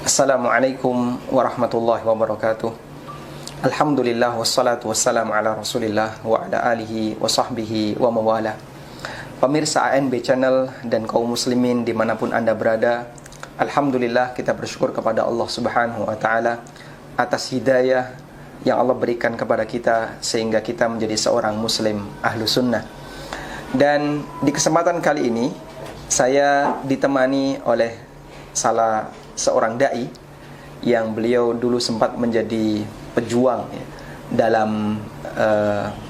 Assalamualaikum warahmatullahi wabarakatuh. Alhamdulillah wassalatu wassalamu ala rasulillah wa ala alihi wa sahbihi wa mawala. Pemirsa ANB Channel dan kaum muslimin dimanapun Anda berada, Alhamdulillah kita bersyukur kepada Allah subhanahu wa ta'ala atas hidayah yang Allah berikan kepada kita sehingga kita menjadi seorang muslim ahlu sunnah. Dan di kesempatan kali ini saya ditemani oleh salah seorang da'i yang beliau dulu sempat menjadi pejuang ya, dalam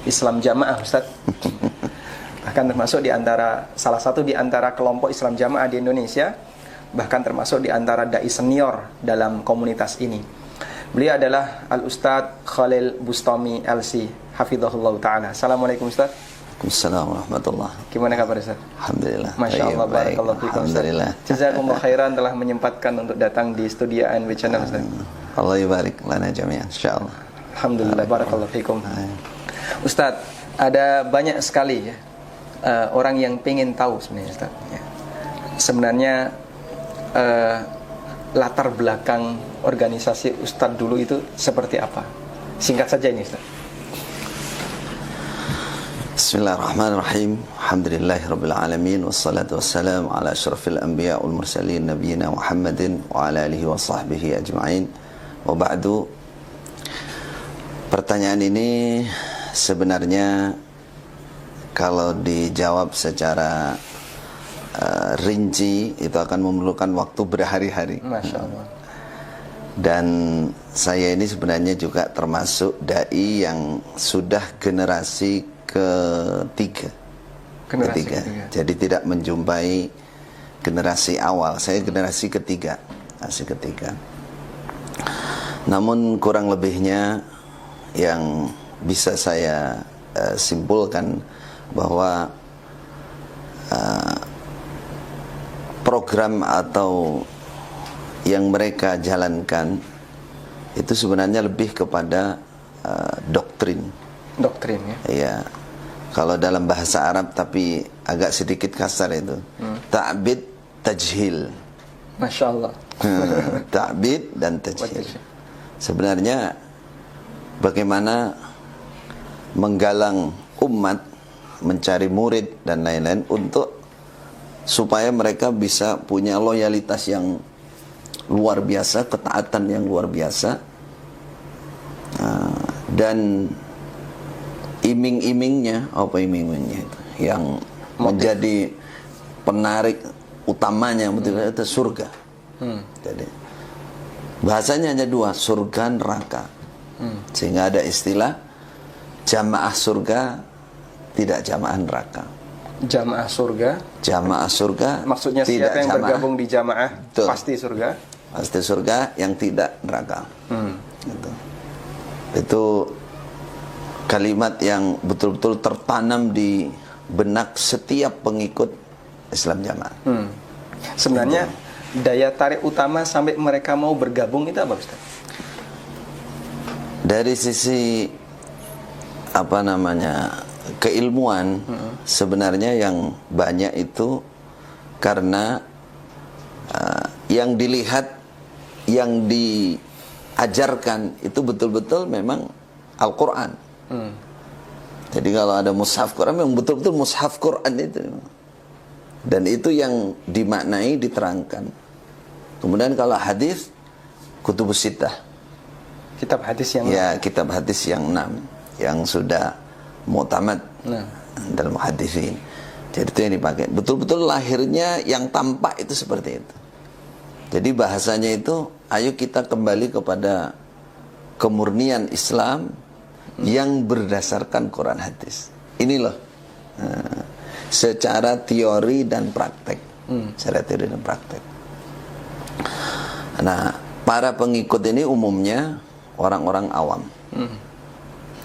Islam Jamaah, Ustaz. Bahkan termasuk salah satu di antara kelompok Islam Jamaah di Indonesia, bahkan termasuk di antara da'i senior dalam komunitas ini. Beliau adalah Al-Ustadz Khalil Bustami LC Hafizahullah Ta'ala. Assalamualaikum Ustaz. Assalamualaikum warahmatullahi. Gimana kabar Ustaz? Alhamdulillah. Masya Allah, barakallahu fikum Ustaz. Jazakumullah khairan telah menyempatkan untuk datang di studio ANB Channel Ustaz. Allah yubarik lana jami'an insyaallah. Alhamdulillah, barakallahu fikum. Ustaz, ada banyak sekali ya orang yang pengen tahu sebenarnya Ustaz ya. Sebenarnya latar belakang organisasi Ustaz dulu itu seperti apa? Singkat saja ini Ustaz. Bismillahirrahmanirrahim. Alhamdulillahirabbil alamin wassalatu wassalamu ala asyrafil anbiya wal mursalin nabiyina Muhammadin wa ala alihi wa sahbihi ajma'in. Wa ba'du. Pertanyaan ini sebenarnya kalau dijawab secara rinci itu akan memerlukan waktu berhari-hari. Masya Allah. Dan saya ini sebenarnya juga termasuk dai yang sudah generasi ketiga. Jadi tidak menjumpai generasi awal. Saya generasi ketiga. Namun kurang lebihnya yang bisa saya simpulkan bahwa program atau yang mereka jalankan itu sebenarnya lebih kepada doktrin ya. Iya. Kalau dalam bahasa Arab tapi agak sedikit kasar itu. Ta'bid, tajhil. Masya Allah. Ta'bid dan tajhil. Sebenarnya bagaimana menggalang umat, mencari murid dan lain-lain untuk supaya mereka bisa punya loyalitas yang luar biasa, ketaatan yang luar biasa, dan iming-imingnya itu yang menjadi penarik utamanya itu surga. Jadi bahasanya hanya dua, surga neraka. Sehingga ada istilah jamaah surga, tidak jamaah neraka. Jamaah surga maksudnya siapa yang bergabung di jamaah Betul. pasti surga yang tidak neraka. Itu kalimat yang betul-betul tertanam di benak setiap pengikut Islam Jamaah. Sebenarnya daya tarik utama sampai mereka mau bergabung itu apa Ustaz? Dari sisi keilmuan, sebenarnya yang banyak itu karena yang dilihat, yang diajarkan itu betul-betul memang Al-Quran. Jadi kalau ada mushaf Quran, memang betul-betul mushaf Quran itu. Dan itu yang dimaknai, diterangkan. Kemudian kalau hadis, kutubus sittah. Kitab hadis yang kitab hadis yang 6 yang sudah mu'tamad dalam hadisin. Jadi itu yang dipakai. Betul-betul lahirnya yang tampak itu seperti itu. Jadi bahasanya itu, ayo kita kembali kepada kemurnian Islam yang berdasarkan Quran hadis. Ini loh secara teori dan praktek. Nah, para pengikut ini umumnya orang-orang awam.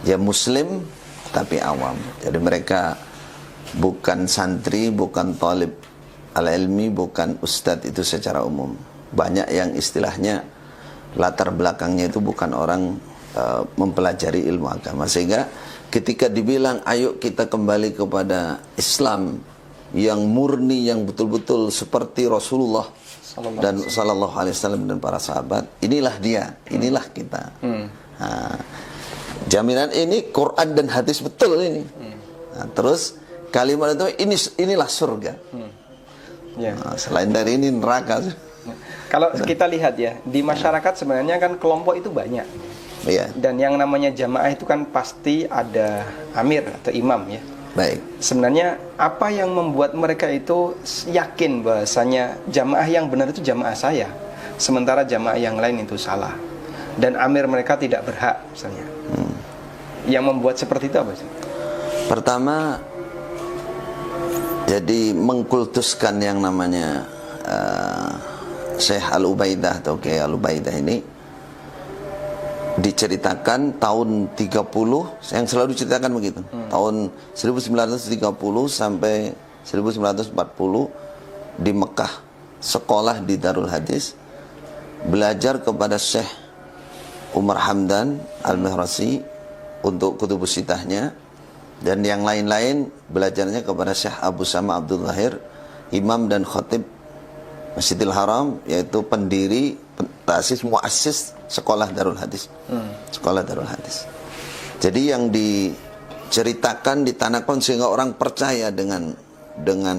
Ya muslim tapi awam. Jadi mereka bukan santri, bukan talib al-ilmi, bukan ustadz itu secara umum. Banyak yang istilahnya latar belakangnya itu bukan orang mempelajari ilmu agama. Sehingga ketika dibilang ayo kita kembali kepada Islam yang murni, yang betul-betul seperti Rasulullah dan sallallahu alaihi wasallam dan para sahabat. Inilah dia, inilah kita. Nah, jaminan ini Quran dan hadis betul ini. Nah, terus kalimat itu inilah surga. Ya. Nah, selain dari ini neraka. Kalau kita lihat ya, di masyarakat sebenarnya kan kelompok itu banyak. Iya. Dan yang namanya jamaah itu kan pasti ada amir atau imam ya. Baik. Sebenarnya apa yang membuat mereka itu yakin bahasanya jamaah yang benar itu jamaah saya, sementara jamaah yang lain itu salah, dan amir mereka tidak berhak misalnya. Yang membuat seperti itu apa sih? Pertama, jadi mengkultuskan yang namanya Syekh Al-Ubaidah atau Kiai Al-Ubaidah ini diceritakan tahun 30, yang selalu diceritakan begitu. Tahun 1930 sampai 1940 di Mekah, sekolah di Darul Hadis, belajar kepada Syekh Umar Hamdan Al-Mihrasi untuk kutubus sitahnya, dan yang lain-lain belajarnya kepada Syekh Abu Sama Abdul Zahir, imam dan khatib Masjidil Haram, yaitu pendiri, tasis, muassis sekolah Darul Hadis. Sekolah Darul Hadis. Jadi yang diceritakan, ditanamkan sehingga orang percaya dengan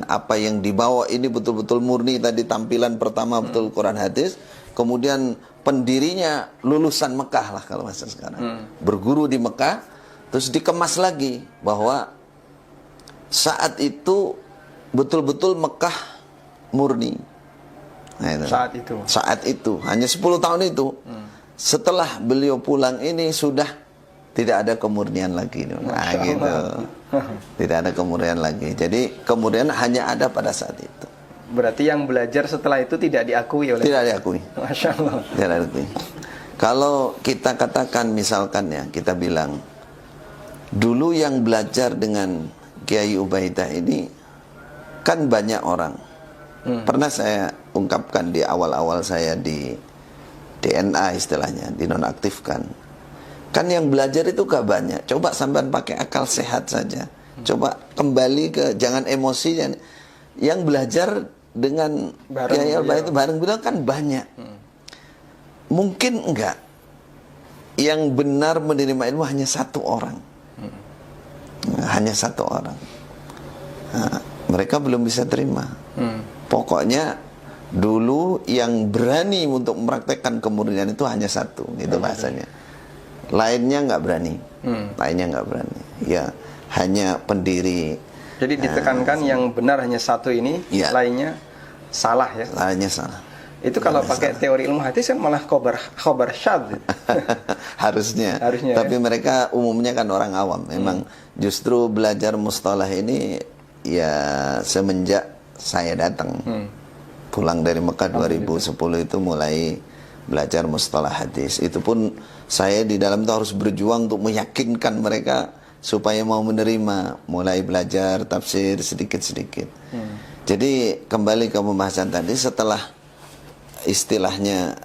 apa yang dibawa ini betul-betul murni. Tadi tampilan pertama betul Quran hadis, kemudian pendirinya lulusan Mekah lah kalau bahasa sekarang. Berguru di Mekah, terus dikemas lagi bahwa saat itu betul-betul Mekah murni. Nah, itu. Saat itu hanya 10 tahun itu. Setelah beliau pulang ini sudah tidak ada kemurnian lagi. Nah, gitu. Tidak ada kemurnian lagi. Jadi kemurnian hanya ada pada saat itu. Berarti yang belajar setelah itu tidak diakui oleh... Tidak diakui. Masya Allah. Tidak diakui. Kalau kita katakan misalkan ya, kita bilang dulu yang belajar dengan Kiai Ubaidah ini kan banyak orang. Pernah saya ungkapkan di awal-awal saya di DNA istilahnya, dinonaktifkan. Kan yang belajar itu gak banyak. Coba sampean pakai akal sehat saja. Coba kembali ke, jangan emosi. Yang belajar dengan Kiai Ubaidah bareng beliau kan banyak. Mungkin enggak yang benar menerima ilmu hanya satu orang. Hanya satu orang. Nah, mereka belum bisa terima. Pokoknya dulu yang berani untuk mempraktekkan kemurnian itu hanya satu, itu bahasanya. Lainnya nggak berani. Lainnya nggak berani. Ya, hanya pendiri. Jadi ditekankan yang benar hanya satu ini, ya, lainnya salah ya. Lainnya salah. Itu kalau pakai teori ilmu hadis kan malah khobar syadz. Harusnya. Tapi mereka umumnya kan orang awam. Memang justru belajar mustalah ini ya semenjak saya datang. Pulang dari Mekah 2010 itu mulai belajar mustalah hadis. Itu pun saya di dalam itu harus berjuang untuk meyakinkan mereka supaya mau menerima, mulai belajar tafsir sedikit-sedikit. Jadi kembali ke pembahasan tadi, setelah istilahnya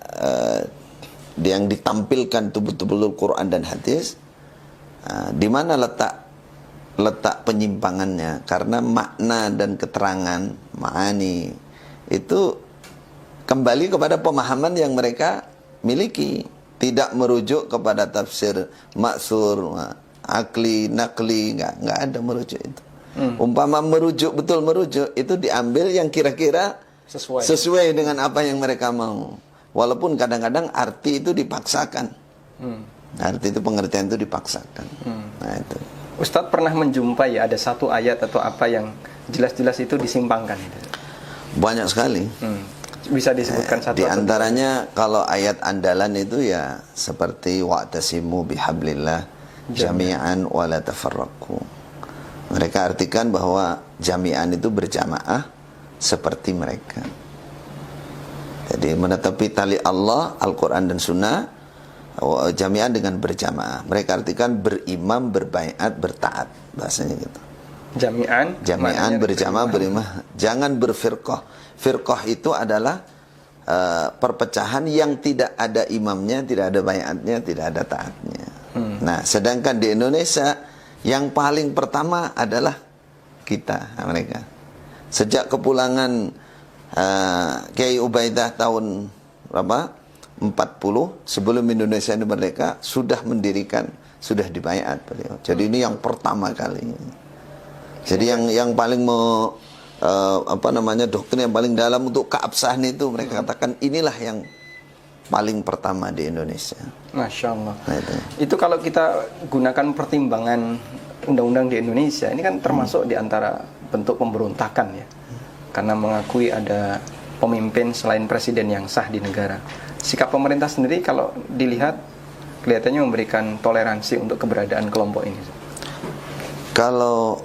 yang ditampilkan itu betul-betul Quran dan hadis, di mana letak penyimpangannya? Karena makna dan keterangan ma'ani itu kembali kepada pemahaman yang mereka miliki, tidak merujuk kepada tafsir maksur, akli, nakli, nggak ada merujuk itu. Umpama merujuk, betul merujuk, itu diambil yang kira-kira sesuai dengan apa yang mereka mau. Walaupun kadang-kadang arti itu dipaksakan. Arti itu, pengertian itu dipaksakan. Nah itu. Ustadz pernah menjumpai ada satu ayat atau apa yang jelas-jelas itu disimpangkan? Banyak sekali. Bisa disebutkan satu? Di antaranya kalau ayat andalan itu ya seperti wa'tasimu bihablillah jami'an wa la tafarraqu. Mereka artikan bahwa jami'an itu berjamaah seperti mereka. Jadi menetapi tali Allah, Al-Quran dan Sunnah, jami'an dengan berjamaah. Mereka artikan berimam, berbaiat, bertaat, bahasanya gitu. Jami'an berjamaah, berimam. Jangan berfirqah. Firqah itu adalah perpecahan yang tidak ada imamnya, tidak ada baiatnya, tidak ada taatnya. Nah, sedangkan di Indonesia yang paling pertama adalah kita, mereka. Sejak kepulangan Kiai Ubaidah tahun berapa? 40 sebelum Indonesia ini merdeka sudah mendirikan, sudah dibayat beliau. Jadi ini yang pertama kali. Jadi yang paling doktrin yang paling dalam untuk keabsahan itu mereka katakan inilah yang paling pertama di Indonesia. Masya Allah. Nah, itu kalau kita gunakan pertimbangan undang-undang di Indonesia, ini kan termasuk di antara bentuk pemberontakan ya. Karena mengakui ada pemimpin selain presiden yang sah di negara. Sikap pemerintah sendiri kalau dilihat kelihatannya memberikan toleransi untuk keberadaan kelompok ini. Kalau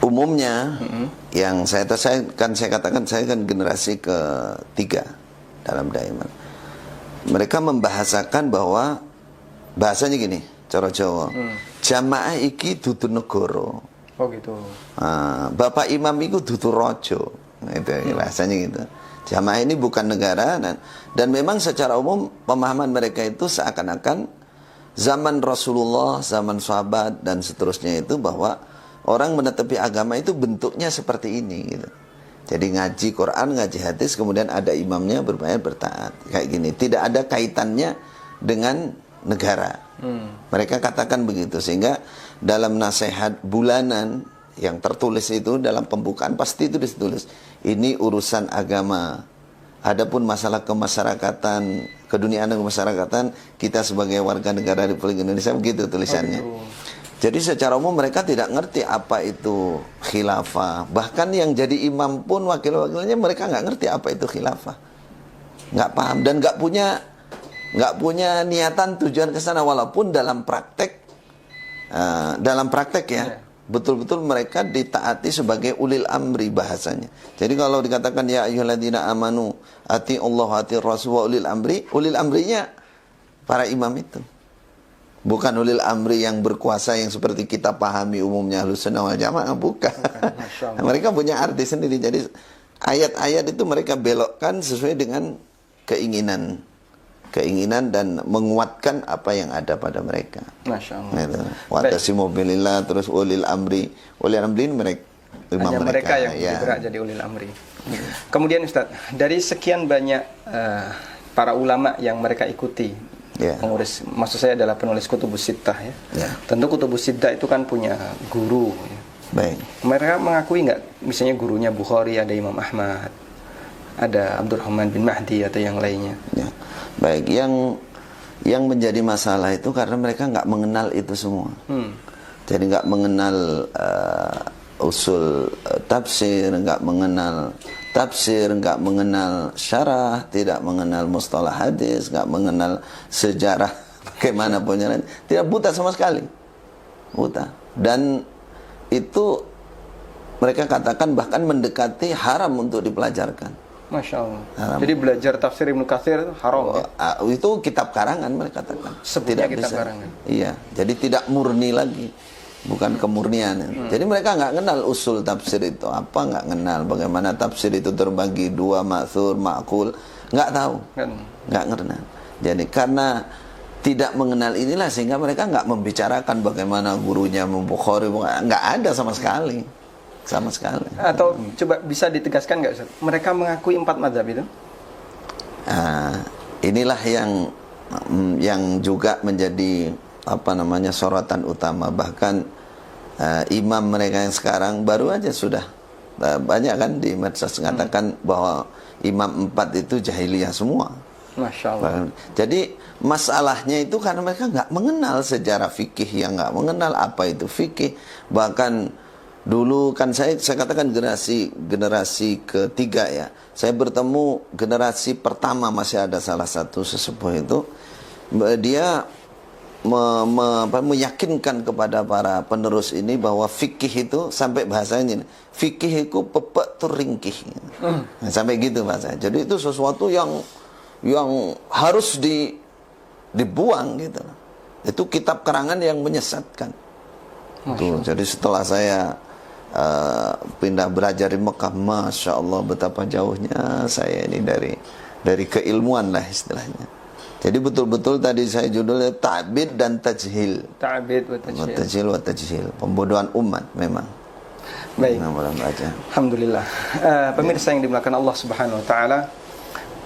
umumnya yang saya katakan saya kan generasi ketiga dalam Daiman. Mereka membahasakan bahwa bahasanya gini, cara Jawa. Jamaah iki dudu negara. Oh gitu. Bapak imam itu dudu raja. Itu bahasanya gitu. Jamaah ini bukan negara dan memang secara umum pemahaman mereka itu seakan-akan zaman Rasulullah, zaman sahabat dan seterusnya itu bahwa orang menetapi agama itu bentuknya seperti ini gitu. Jadi ngaji Quran, ngaji hadis, kemudian ada imamnya berbayar bertaat kayak gini. Tidak ada kaitannya dengan negara. Mereka katakan begitu sehingga dalam nasihat bulanan yang tertulis itu dalam pembukaan pasti itu ditulis ini urusan agama. Adapun masalah kemasyarakatan, keduniaan dan kemasyarakatan kita sebagai warga negara Republik Indonesia begitu tulisannya. Jadi secara umum mereka tidak ngerti apa itu khilafah. Bahkan yang jadi imam pun wakil-wakilnya mereka nggak ngerti apa itu khilafah. Nggak paham dan nggak punya niatan tujuan ke sana walaupun dalam praktek ya betul-betul mereka ditaati sebagai ulil amri bahasanya. Jadi kalau dikatakan ya ayyuhalladzina amanu ati Allah ati Rasul wa ulil amrinya para imam itu. Bukan ulil amri yang berkuasa yang seperti kita pahami umumnya Ahlussunnah wal Jamaah, bukan. Mereka punya arti sendiri. Jadi ayat-ayat itu mereka belokkan sesuai dengan keinginan dan menguatkan apa yang ada pada mereka. Masya Allah. Wa tasimu bilillah, terus ulil amri ini mereka yang bergerak jadi ulil amri. Kemudian Ustaz, dari sekian banyak para ulama yang mereka ikuti, pengurus, maksud saya adalah penulis Kutubus Sittah ya. Tentu Kutubus Sittah itu kan punya guru ya. Baik. Mereka mengakui nggak, misalnya gurunya Bukhari ada Imam Ahmad, ada Abdurrahman bin Mahdi atau yang lainnya? Ya. Baik, yang menjadi masalah itu karena mereka nggak mengenal itu semua. Jadi nggak mengenal usul tafsir, nggak mengenal tafsir, nggak mengenal syarah, tidak mengenal mustalah hadis, nggak mengenal sejarah bagaimana punya, tidak, buta sama sekali, buta. Dan itu mereka katakan bahkan mendekati haram untuk dipelajarkan. Masya Allah. Haram. Jadi belajar tafsir Ibnu Katsir itu haram ya? Itu kitab karangan mereka katakan. Sebutnya tidak kitab bisa. karangan. Iya, jadi tidak murni lagi, bukan kemurnian. Jadi mereka nggak kenal usul tafsir itu apa, nggak kenal bagaimana tafsir itu terbagi dua, ma'thur, ma'qul, nggak tahu, nggak kenal. Jadi karena tidak mengenal inilah sehingga mereka nggak membicarakan bagaimana gurunya Bukhari, nggak ada sama sekali. Sama sekali. Atau coba bisa ditegaskan nggak Ustaz? Mereka mengakui 4 mazhab itu? Inilah yang juga menjadi sorotan utama. Bahkan imam mereka yang sekarang baru aja sudah banyak kan di medsos mengatakan bahwa imam 4 itu jahiliyah semua. Masya Allah. Jadi masalahnya itu karena mereka nggak mengenal sejarah fikih, yang nggak mengenal apa itu fikih. Bahkan dulu kan saya katakan generasi ketiga ya. Saya bertemu generasi pertama, masih ada salah satu sesepuh itu, dia meyakinkan kepada para penerus ini bahwa fikih itu sampai bahasanya ini, fikih itu pepek tu ringkih. Sampai gitu bahasanya. Jadi itu sesuatu yang harus dibuang gitu. Itu kitab karangan yang menyesatkan. Tuh, jadi setelah saya pindah belajar di Mekah, Masya Allah betapa jauhnya saya ini dari keilmuan lah istilahnya. Jadi betul-betul tadi saya judulnya ta'bid dan tajhil. Ta'bid wa tajhil. Tajhil wa tajhil, pembodohan umat memang. Baik. Nah, boleh baca. Alhamdulillah. Pemirsa yang dimuliakan Allah Subhanahu wa taala,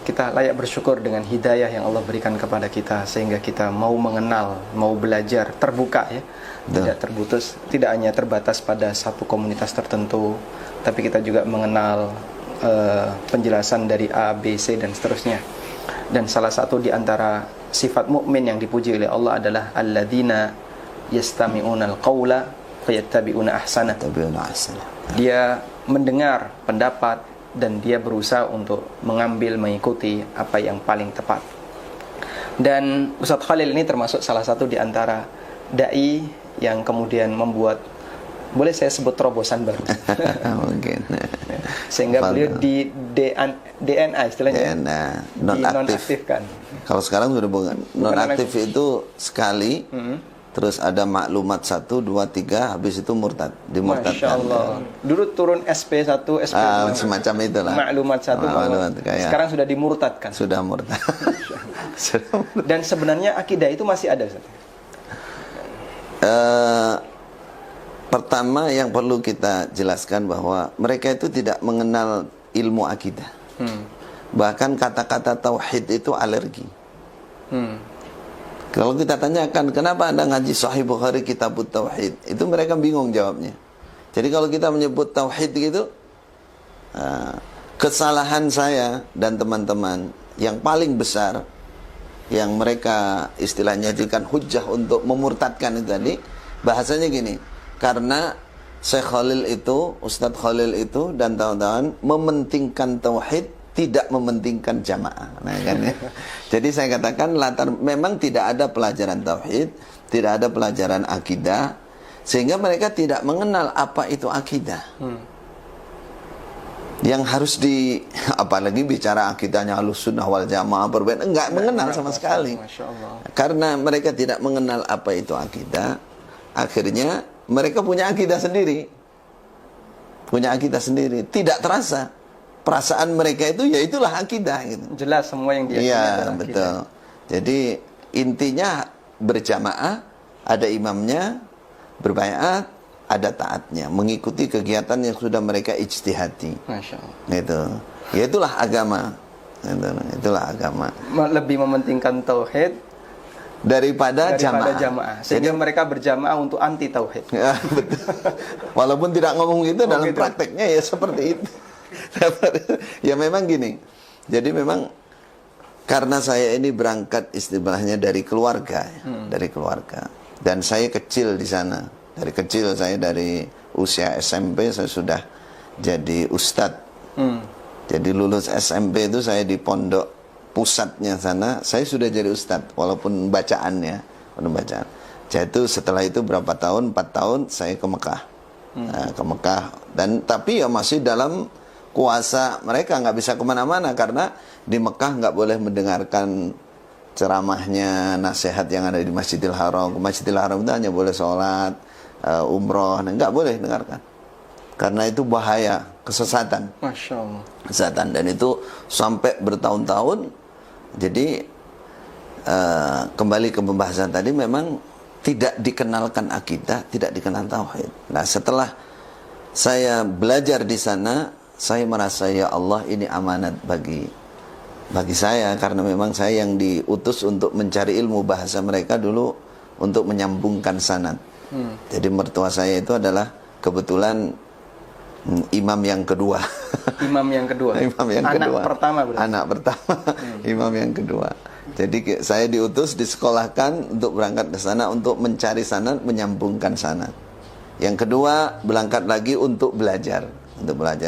kita layak bersyukur dengan hidayah yang Allah berikan kepada kita sehingga kita mau mengenal, mau belajar, terbuka ya. Tidak terputus, tidak hanya terbatas pada satu komunitas tertentu, tapi kita juga mengenal penjelasan dari A, B, C dan seterusnya. Dan salah satu di antara sifat mukmin yang dipuji oleh Allah adalah alladzina yastami'una al-qaula fayattabi'una ahsana. Dia mendengar pendapat dan dia berusaha untuk mengambil, mengikuti apa yang paling tepat. Dan Ustadz Khalil ini termasuk salah satu di antara dai yang kemudian membuat, boleh saya sebut terobosan baru. Mungkin. Sehingga beliau di DNA istilahnya. DNA, non-aktifkan. Kalau sekarang sudah bukan. Non-aktif itu sekali, terus ada maklumat 1, 2, 3, habis itu murtad, dimurtadkan. Masya Allah. Dulu turun SP1, SP2. Semacam itulah. Maklumat 1, sekarang sudah dimurtadkan. Sudah murtad. Dan sebenarnya akidah itu masih ada, Ustaz? Pertama yang perlu kita jelaskan bahwa mereka itu tidak mengenal ilmu akidah. Bahkan kata-kata tauhid itu alergi. Kalau kita tanyakan kenapa Anda ngaji Sahih Bukhari Kitabut Tauhid, itu mereka bingung jawabnya. Jadi kalau kita menyebut tauhid gitu, kesalahan saya dan teman-teman yang paling besar yang mereka istilahnya jadikan hujah untuk memurtadkan itu tadi, bahasanya gini, karena Syekh Khalil itu, Ustadz Khalil itu dan kawan-kawan mementingkan tauhid, tidak mementingkan jamaah. Nah, kan, ya. Jadi saya katakan memang tidak ada pelajaran tauhid, tidak ada pelajaran akidah, sehingga mereka tidak mengenal apa itu akidah. Yang harus apalagi bicara akidahnya Ahlussunnah wal Jamaah berbeda, enggak mengenal sama sekali. Karena mereka tidak mengenal apa itu akidah, akhirnya mereka punya akidah sendiri. Punya akidah sendiri, tidak terasa. Perasaan mereka itu ya itulah akidah gitu. Jelas semua yang dia iya, betul. Jadi intinya berjamaah, ada imamnya, berbaiat, ada taatnya, mengikuti kegiatan yang sudah mereka ijtihadi. Masya Allah. Gitu. Ya itulah agama. Itulah agama. Lebih mementingkan tauhid daripada jamaah. Sehingga mereka berjamaah untuk anti tauhid. Ya, betul. Walaupun tidak ngomong gitu dalam prakteknya ya seperti itu. Ya memang gini. Jadi memang karena saya ini berangkat istilahnya dari keluarga, dari keluarga. Dan saya kecil di sana. Dari kecil saya dari usia SMP saya sudah jadi ustadz. Jadi lulus SMP itu saya di pondok pusatnya sana, saya sudah jadi ustadz walaupun bacaannya, Jadi setelah itu berapa tahun, 4 tahun saya ke Mekah. Nah, ke Mekah dan tapi ya masih dalam kuasa mereka, nggak bisa kemana-mana karena di Mekah nggak boleh mendengarkan ceramahnya, nasihat yang ada di Masjidil Haram. Ke Masjidil Haram itu hanya boleh sholat, umroh, nggak boleh dengarkan karena itu bahaya, kesesatan. Masya Allah. Kesesatan, dan itu sampai bertahun-tahun. Jadi kembali ke pembahasan tadi, memang tidak dikenalkan akidah, tidak dikenal tauhid. Nah, setelah saya belajar di sana, saya merasa ya Allah ini amanat bagi saya, karena memang saya yang diutus untuk mencari ilmu bahasa mereka dulu untuk menyambungkan sanad. Jadi mertua saya itu adalah kebetulan imam yang kedua. Imam yang kedua. Imam yang anak kedua. Pertama berarti. Anak pertama. Imam yang kedua. Jadi saya diutus, disekolahkan untuk berangkat ke sana untuk mencari sanad, menyambungkan sanad. Yang kedua berangkat lagi untuk belajar.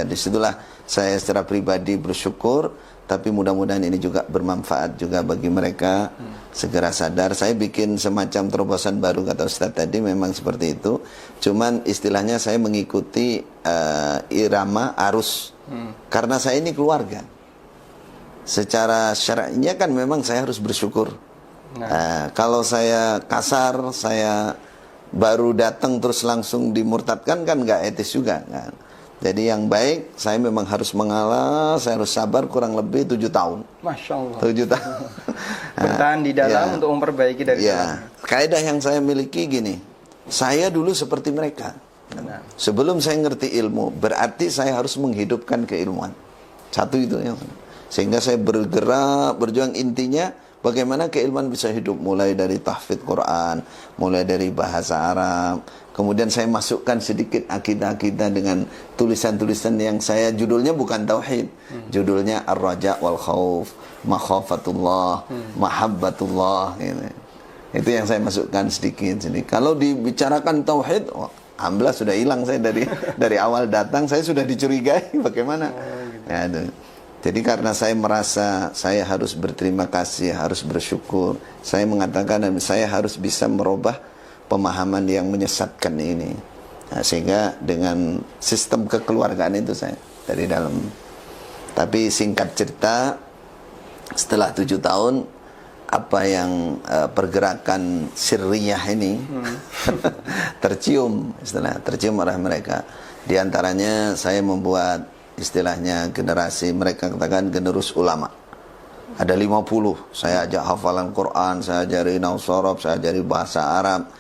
Disitulah saya secara pribadi bersyukur, tapi mudah-mudahan ini juga bermanfaat juga bagi mereka. Segera sadar. Saya bikin semacam terobosan baru, kata Ustaz tadi, memang seperti itu. Cuman istilahnya saya mengikuti irama arus. Karena saya ini keluarga. Secara syar'inya kan memang saya harus bersyukur. Kalau saya kasar, saya baru datang terus langsung dimurtadkan kan nggak etis juga kan. Jadi yang baik, saya memang harus mengalah, saya harus sabar kurang lebih 7 tahun. Masya Allah. 7 tahun. Bertahan di dalam untuk memperbaiki dari dalam. Kaidah yang saya miliki gini, saya dulu seperti mereka. Benar. Sebelum saya ngerti ilmu, berarti saya harus menghidupkan keilmuan. Satu itu yang sehingga saya bergerak, berjuang, intinya bagaimana keilmuan bisa hidup, mulai dari tahfidz Quran, mulai dari bahasa Arab. Kemudian saya masukkan sedikit akidah-akidah dengan tulisan-tulisan yang saya judulnya bukan tauhid, judulnya ar-raja wal khauf, makhafatullah, mahabbatullah gitu. Itu yang saya masukkan sedikit. Kalau dibicarakan tauhid, alhamdulillah sudah hilang saya dari awal datang, saya sudah dicurigai bagaimana. Ya, jadi karena saya merasa saya harus berterima kasih, harus bersyukur, saya mengatakan saya harus bisa merubah pemahaman yang menyesatkan ini. Nah, sehingga dengan sistem kekeluargaan itu saya dari dalam. Tapi singkat cerita, setelah 7 tahun, apa yang pergerakan sirriyah ini tercium oleh mereka. Di antaranya saya membuat istilahnya generasi, mereka katakan generus ulama. Ada 50, saya ajak hafalan Quran, saya ajari nausorob, saya ajari bahasa Arab.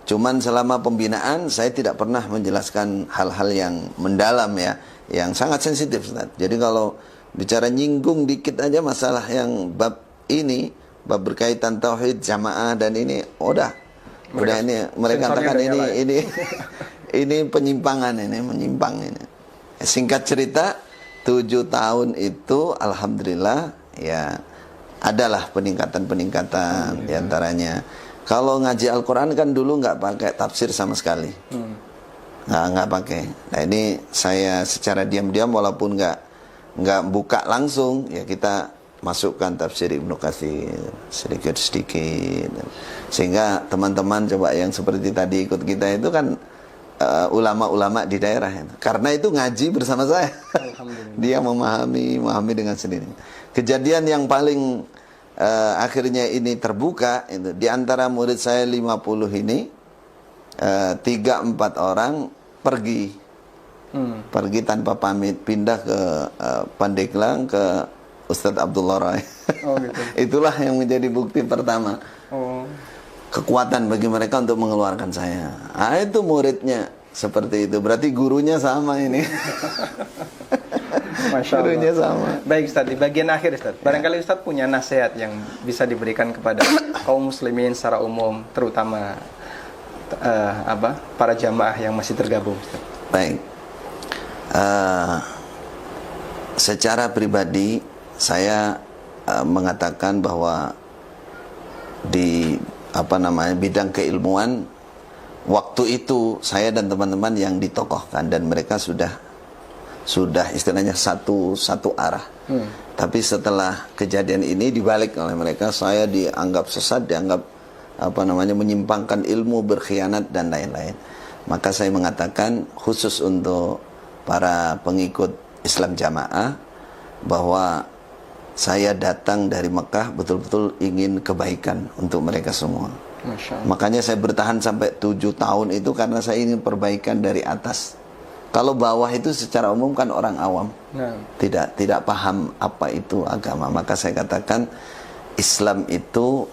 Cuman selama pembinaan saya tidak pernah menjelaskan hal-hal yang mendalam ya, yang sangat sensitif, Ustaz. Jadi kalau bicara nyinggung dikit aja masalah yang bab ini, bab berkaitan tauhid, jamaah dan ini, udah ini mereka katakan ini penyimpangan, ini menyimpang ini. Singkat cerita, 7 tahun itu alhamdulillah ya adalah peningkatan diantaranya. Kalau ngaji Al-Quran kan dulu nggak pakai tafsir sama sekali, nggak pakai. Nah ini saya secara diam-diam walaupun nggak buka langsung ya, kita masukkan tafsir Ibnu Katsir sedikit-sedikit, sehingga teman-teman coba yang seperti tadi ikut kita itu kan ulama-ulama di daerah ya. Karena itu ngaji bersama saya. Dia memahami dengan sendiri. Kejadian yang paling akhirnya ini terbuka itu, di antara murid saya 50 ini 3-4 orang pergi tanpa pamit, pindah ke Pandeglang ke Ustadz Abdullah Rai. Gitu. Itulah yang menjadi bukti pertama. Kekuatan bagi mereka untuk mengeluarkan saya. Itu muridnya seperti itu. Berarti gurunya sama ini. Masya Allah. Gurunya sama. Baik Ustaz, di bagian akhir Ustaz, barangkali Ustaz punya nasihat yang bisa diberikan kepada kaum muslimin secara umum, terutama para jamaah yang masih tergabung, Ustaz. Baik. Secara pribadi saya mengatakan bahwa di bidang keilmuan, waktu itu saya dan teman-teman yang ditokohkan dan mereka sudah istilahnya satu arah. Tapi setelah kejadian ini dibalik oleh mereka, saya dianggap sesat, dianggap menyimpangkan ilmu, berkhianat dan lain-lain. Maka saya mengatakan khusus untuk para pengikut Islam Jamaah bahwa saya datang dari Mekah betul-betul ingin kebaikan untuk mereka semua. Makanya saya bertahan sampai 7 tahun itu karena saya ingin perbaikan dari atas. Kalau bawah itu secara umum kan orang awam, tidak paham apa itu agama. Maka saya katakan Islam itu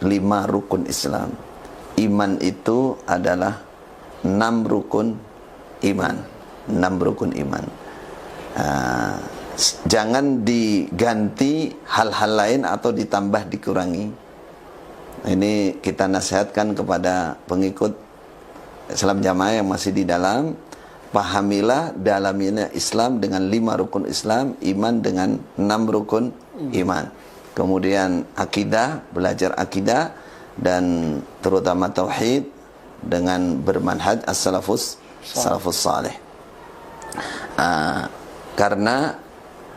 5 rukun Islam. Iman itu adalah 6 rukun iman. 6 rukun iman. Jangan diganti hal-hal lain atau ditambah dikurangi. Ini kita nasihatkan kepada pengikut Islam Jamaah yang masih di dalam. Pahamilah dalamnya Islam dengan 5 rukun Islam, iman dengan 6 rukun iman. Kemudian akidah, belajar akidah dan terutama tauhid dengan bermanhaj as-salafus salih. Karena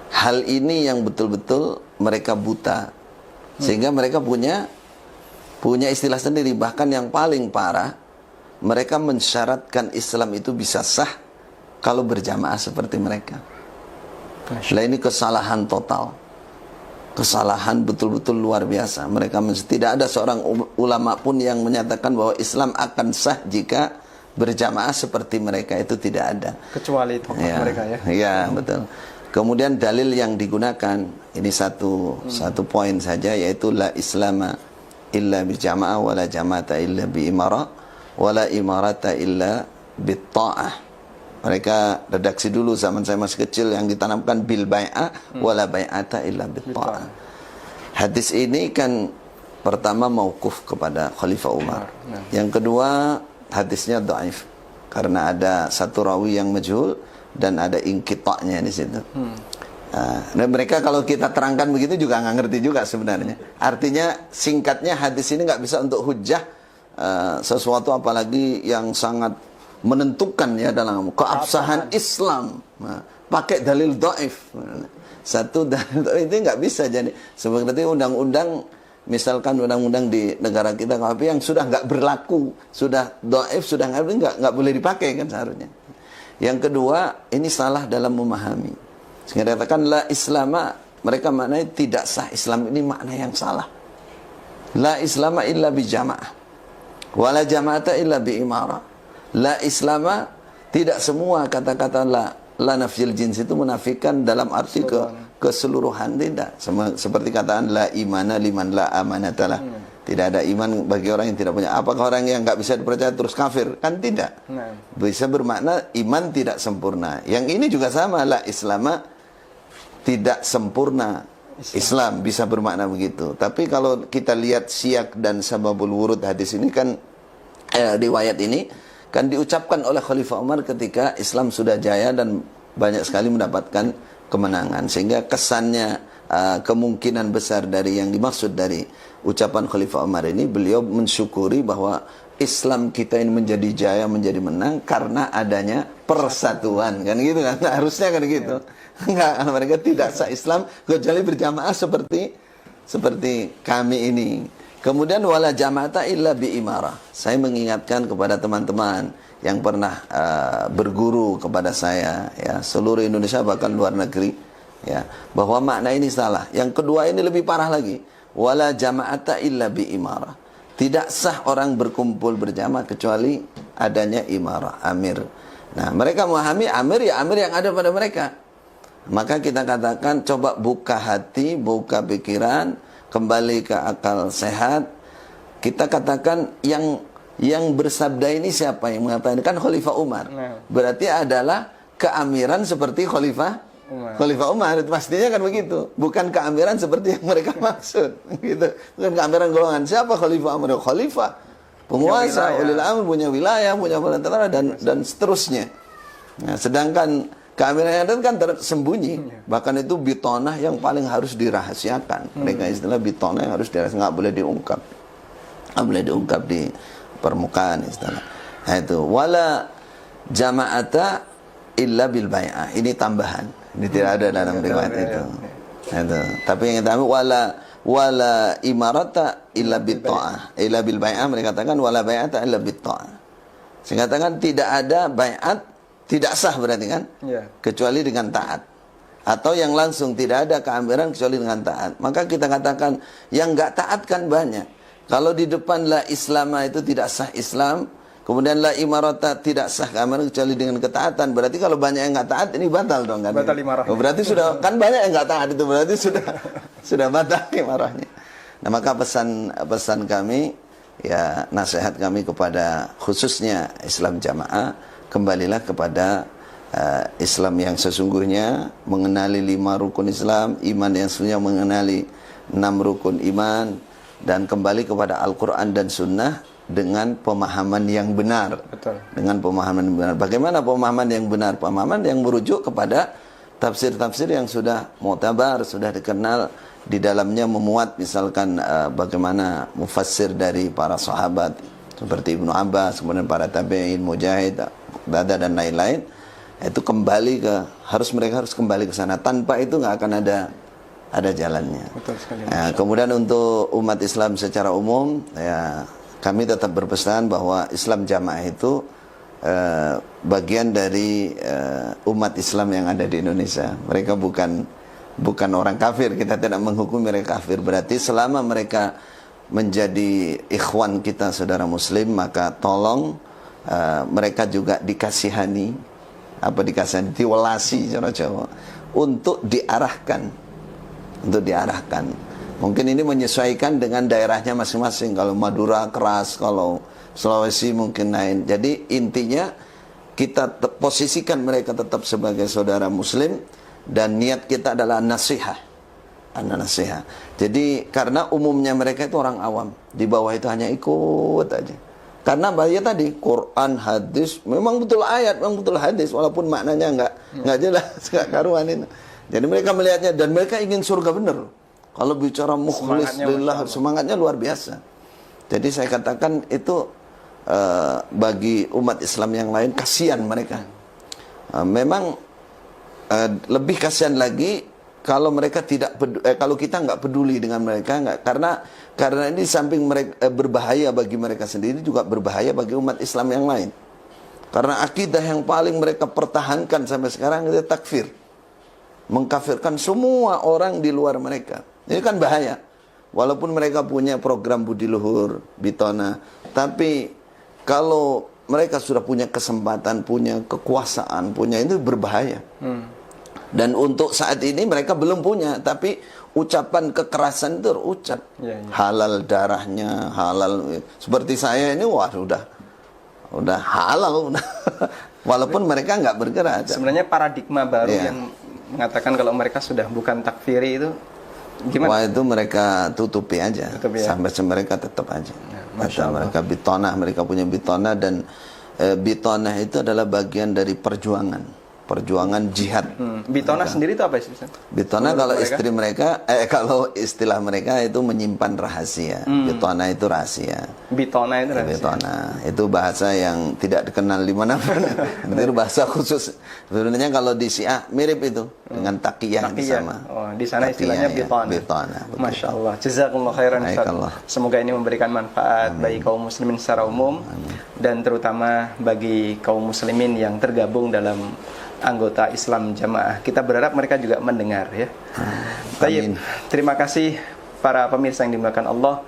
hal ini yang betul-betul mereka buta, sehingga mereka punya istilah sendiri. Bahkan yang paling parah, mereka mensyaratkan Islam itu bisa sah kalau berjamaah seperti mereka. Nah, ini kesalahan total, kesalahan betul-betul luar biasa. Mereka tidak ada seorang ulama pun yang menyatakan bahwa Islam akan sah jika berjamaah seperti mereka, itu tidak ada. Kecuali tokoh mereka ya. Iya, betul. Kemudian dalil yang digunakan ini satu poin saja, yaitu la islama illa bi jamaah wala jama'ata illa bi imarah wala imarata illa bitta'ah. Mereka redaksi dulu zaman saya masih kecil yang ditanamkan bil bai'ah wala bai'ata illa bitta'ah. Hadis ini kan pertama mauquf kepada Khalifah Umar. Yang kedua hadisnya dhaif karena ada satu rawi yang majhul dan ada inqita'nya di situ. Nah, mereka kalau kita terangkan begitu juga nggak ngerti juga sebenarnya. Artinya singkatnya hadis ini nggak bisa untuk hujjah sesuatu apalagi yang sangat menentukan ya dalam keabsahan Islam. Nah, pakai dalil dhaif. Satu dalil dhaif itu nggak bisa jadi. Seperti undang-undang, misalkan undang-undang di negara kita KUHP yang sudah nggak berlaku, sudah dhaif, sudah nggak boleh dipakai kan seharusnya. Yang kedua, ini salah dalam memahami. Sehingga dikatakan la islama, mereka maknanya tidak sah. Islam ini makna yang salah. La islama illa bi jamaah. Wala jama'ata illa bi imarah. La islama, tidak semua kata-kata la nafyil jins itu menafikan dalam arti keseluruhan, tidak. Seperti kataan la imana liman la amanatalah. Tidak ada iman bagi orang yang tidak punya. Apakah orang yang nggak bisa dipercaya terus kafir? Kan tidak. Bisa bermakna iman tidak sempurna. Yang ini juga sama, la islama, tidak sempurna. Islam bisa bermakna begitu. Tapi kalau kita lihat siyak dan sababul wurud hadis ini kan riwayat ini kan diucapkan oleh Khalifah Umar ketika Islam sudah jaya dan banyak sekali mendapatkan kemenangan, sehingga kesannya kemungkinan besar dari yang dimaksud dari ucapan Khalifah Umar ini, beliau mensyukuri bahwa Islam kita ini menjadi jaya, menjadi menang karena adanya persatuan, kan gitu kan, harusnya kan gitu. Enggak, mereka tidak sah Islam kecuali berjamaah seperti kami ini. Kemudian wala jama'ata illa bi imarah. Saya mengingatkan kepada teman-teman yang pernah berguru kepada saya, ya, seluruh Indonesia bahkan luar negeri, ya, bahwa makna ini salah. Yang kedua ini lebih parah lagi. Wala jama'ata illa bi imarah. Tidak sah orang berkumpul berjamaah kecuali adanya imarah, amir. Nah, mereka memahami amir ya amir yang ada pada mereka. Maka kita katakan coba buka hati, buka pikiran, kembali ke akal sehat. Kita katakan yang bersabda ini siapa yang mengatakan? Kan Khalifah Umar. Berarti adalah keamiran seperti Khalifah Umar. Itu pastinya kan begitu. Bukan keamiran seperti yang mereka maksud. Gitu. Bukan keamiran golongan. Siapa Khalifah Umar? Khalifah, penguasa, ulil amr, punya wilayah, punya tentara dan seterusnya. Nah, sedangkan keamiran yang ada kan tersembunyi. Bahkan itu bitonah yang paling harus dirahasiakan. Mereka istilah bitonah yang harus dirahasiakan, nggak boleh diungkap. Nggak boleh diungkap di permukaan istilah. Nah itu. Wala jama'ata illa bil bai'ah. Ini tambahan. Ini tidak ada dalam riwayat itu. Nah, itu. Tapi yang kita ambil wala imarata illa bit ta'ah. Illa bil bai'ah, mereka katakan wala bai'ata illa bit ta'ah. Saya katakan tidak ada bai'at, tidak sah berarti kan? Kecuali dengan taat. Atau yang langsung tidak ada keamiran kecuali dengan taat. Maka kita katakan yang nggak taat kan banyak. Kalau di depan la islama itu tidak sah Islam, kemudian la imarata tidak sah keamiran kecuali dengan ketaatan. Berarti kalau banyak yang nggak taat ini batal dong kan? Batal imarahnya. Berarti sudah kan banyak yang nggak taat itu berarti sudah batal imarahnya. Nah, maka pesan kami, ya, nasihat kami kepada khususnya Islam jamaah, kembalilah kepada Islam yang sesungguhnya, mengenali 5 rukun Islam, iman yang sesungguhnya mengenali 6 rukun iman, dan kembali kepada Al-Quran dan Sunnah dengan pemahaman yang benar. Betul. Dengan pemahaman yang benar. Bagaimana pemahaman yang benar? Pemahaman yang merujuk kepada tafsir-tafsir yang sudah mu'tabar, sudah dikenal, di dalamnya memuat misalkan bagaimana mufassir dari para sahabat seperti Ibnu Abbas, kemudian para tabi'in, Mujahid, Dada dan lain-lain. Itu kembali mereka harus kembali ke sana. Tanpa itu nggak akan ada jalannya. Betul sekali. Nah, kemudian untuk umat Islam secara umum, ya, kami tetap berpesan bahwa Islam jamaah itu bagian dari umat Islam yang ada di Indonesia. Mereka bukan orang kafir. Kita tidak menghukum mereka kafir. Berarti selama mereka menjadi ikhwan kita, saudara muslim, maka tolong mereka juga dikasihani, diwelasi cara Jawa, untuk diarahkan. Mungkin ini menyesuaikan dengan daerahnya masing-masing. Kalau Madura keras, kalau Sulawesi mungkin lain. Jadi intinya kita posisikan mereka tetap sebagai saudara muslim, dan niat kita adalah nasihat. Nasihat. Jadi karena umumnya mereka itu orang awam, di bawah itu hanya ikut aja. Karena bahaya tadi, Quran, hadis, memang betul ayat, memang betul hadis, walaupun maknanya nggak jelas, nggak karuan itu. Jadi mereka melihatnya, dan mereka ingin surga bener. Kalau bicara mukhlis lillah, semangatnya luar biasa. Jadi saya katakan itu bagi umat Islam yang lain, kasihan mereka. Memang lebih kasihan lagi kalau mereka kalau kita nggak peduli dengan mereka, karena ini samping mereka berbahaya bagi mereka sendiri, juga berbahaya bagi umat Islam yang lain. Karena akidah yang paling mereka pertahankan sampai sekarang itu takfir, mengkafirkan semua orang di luar mereka. Ini kan bahaya. Walaupun mereka punya program budi luhur, Bitona, tapi kalau mereka sudah punya kesempatan, punya kekuasaan, punya itu berbahaya. Dan untuk saat ini mereka belum punya, tapi ucapan kekerasan itu terucap. Halal darahnya, halal. Seperti saya ini, wah udah halal. Walaupun mereka nggak bergerak. Sebenarnya paradigma baru yang mengatakan kalau mereka sudah bukan takfiri itu gimana? Wah, itu mereka tutupi aja. Sampai mereka tetap aja. Mereka bitonah, mereka punya bitonah, dan bitonah itu adalah bagian dari perjuangan jihad. Bitonah sendiri itu apa sih? Bitonah kalau istri mereka, kalau istilah mereka itu menyimpan rahasia. Bitonah itu rahasia. Bitonah itu rahasia. Bitonah itu bahasa yang tidak dikenal di mana-mana. Itu bahasa khusus. Sebenarnya kalau di Syiah mirip itu dengan taqiyah sama. Oh, di sana istilahnya bitonah. Bitonah. Masya Allah. Jazakumullah khairan. Semoga ini memberikan manfaat bagi kaum muslimin secara umum, dan terutama bagi kaum muslimin yang tergabung dalam anggota Islam Jamaah. Kita berharap mereka juga mendengar ya. Baik, terima kasih para pemirsa yang dimuliakan Allah,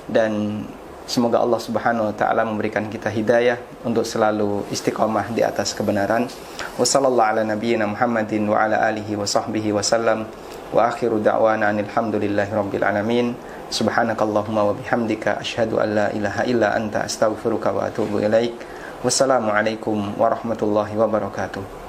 dan semoga Allah Subhanahu wa taala memberikan kita hidayah untuk selalu istiqomah di atas kebenaran. Wassallallahu ala nabiyyina Muhammadin wa ala alihi wa sahbihi wasallam. Wa akhiru da'wana alhamdulillahi rabbil alamin. Subhanakallahumma wa bihamdika asyhadu an la ilaha illa anta astaghfiruka wa atubu ilaik. Wassalamualaikum warahmatullahi wabarakatuh.